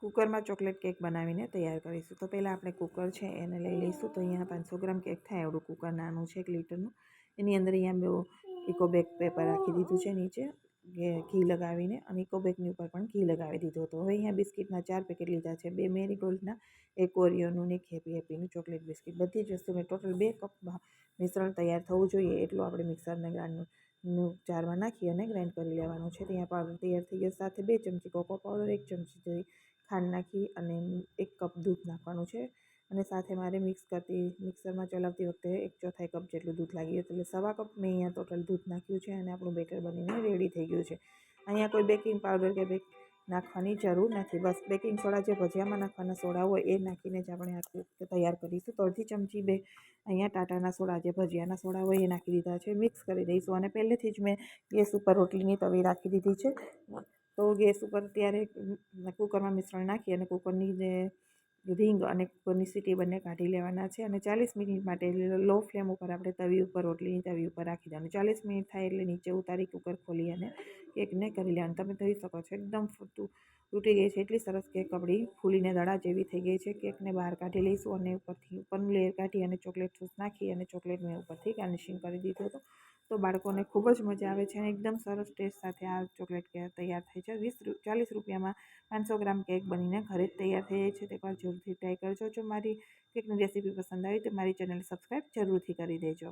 કુકરમાં chocolate cake બનાવીને તૈયાર કરીશું. તો પહેલાં આપણે કુકર છે એને લઈ લઈશું. તો અહીંયા 500 ગ્રામ કેક થાય એવડું કુકર નાનું છે 1 લીટરનું. એની અંદર અહીંયા ઇકો બેક પેપર રાખી દીધું છે નીચે ઘી લગાવીને, અને ઇકો બેકની ઉપર પણ ઘી લગાવી દીધું હતું. હવે અહીંયા બિસ્કિટના 4 પેકેટ લીધા છે, 2 મેરીગોલ્ડના, 1 ઓરિયોનું ને 1 હેપીનું ચોકલેટ બિસ્કિટ. બધી જ વસ્તુ મેં ટોટલ 2 કપ મિશ્રણ તૈયાર થવું જોઈએ એટલું આપણે મિક્સરને ગ્રાઇન્ડનું જારમાં નાખી અને ગ્રાઇન્ડ કરી લેવાનું છે. ત્યાં પાવડર તૈયાર થઈ ગયો. સાથે 2 ચમચી કોકો પાવડર, 1 ચમચી જેવી ખાંડ નાખી અને 1 કપ દૂધ નાખવાનું છે. અને સાથે મારે મિક્સરમાં ચલાવતી વખતે 1/4 કપ જેટલું દૂધ લાગ્યું, એટલે 1/4 કપ મેં અહીંયા ટોટલ દૂધ નાખ્યું છે અને આપણું બેટર બનીને રેડી થઈ ગયું છે. અહીંયા કોઈ બેકિંગ પાવડર કે નાખવાની જરૂર નથી. બસ બેકિંગ સોડા, જે ભજીયામાં નાખવાના સોડા હોય એ નાખીને જ આપણે આ તૈયાર કરીશું. તો અડધી ચમચી અહીંયા ટાટાના સોડા, જે ભજીયાના સોડા હોય એ નાખી દીધા છે. મિક્સ કરી દઈશું. અને પહેલેથી જ મેં ગેસ ઉપર રોટલીની તવી રાખી દીધી છે. તો ગેસ ઉપર ત્યારે કુકરમાં મિશ્રણ નાખી અને કુકરની જે રીંગ અને કુકરની સીટી બંને કાઢી લેવાના છે. અને 40 મિનિટ માટે લો ફ્લેમ ઉપર આપણે તવી ઉપર, રોટલીની તવી ઉપર રાખી દેવાનું. 40 મિનિટ થાય એટલે નીચે ઉતારી કુકર ખોલી અને કેકને કરી લેવાનું. તમે જોઈ શકો છો એકદમ તૂટી ગઈ છે. એટલી સરસ કેક આપણી ફૂલીને દડા જેવી થઈ ગઈ છે. કેકને બહાર કાઢી લઈશું અને ઉપરનું લેયર કાઢી અને ચોકલેટ સોસ નાખી અને ચોકલેટ મેં ઉપરથી ગાર્નિશિંગ કરી દીધું હતું. તો બાળકોને ખૂબ જ મજા આવે છે અને એકદમ સરસ ટેસ્ટ સાથે આ ચોકલેટ કેક તૈયાર થાય છે. 40 રૂપિયામાં 500 ગ્રામ કેક બનીને ઘરે જ તૈયાર થઈ જાય છે. તો એકવાર જરૂરથી ટ્રાય કરજો. જો મારી કેકની રેસીપી પસંદ આવી તો મારી ચેનલ સબસ્ક્રાઈબ જરૂરથી કરી દેજો.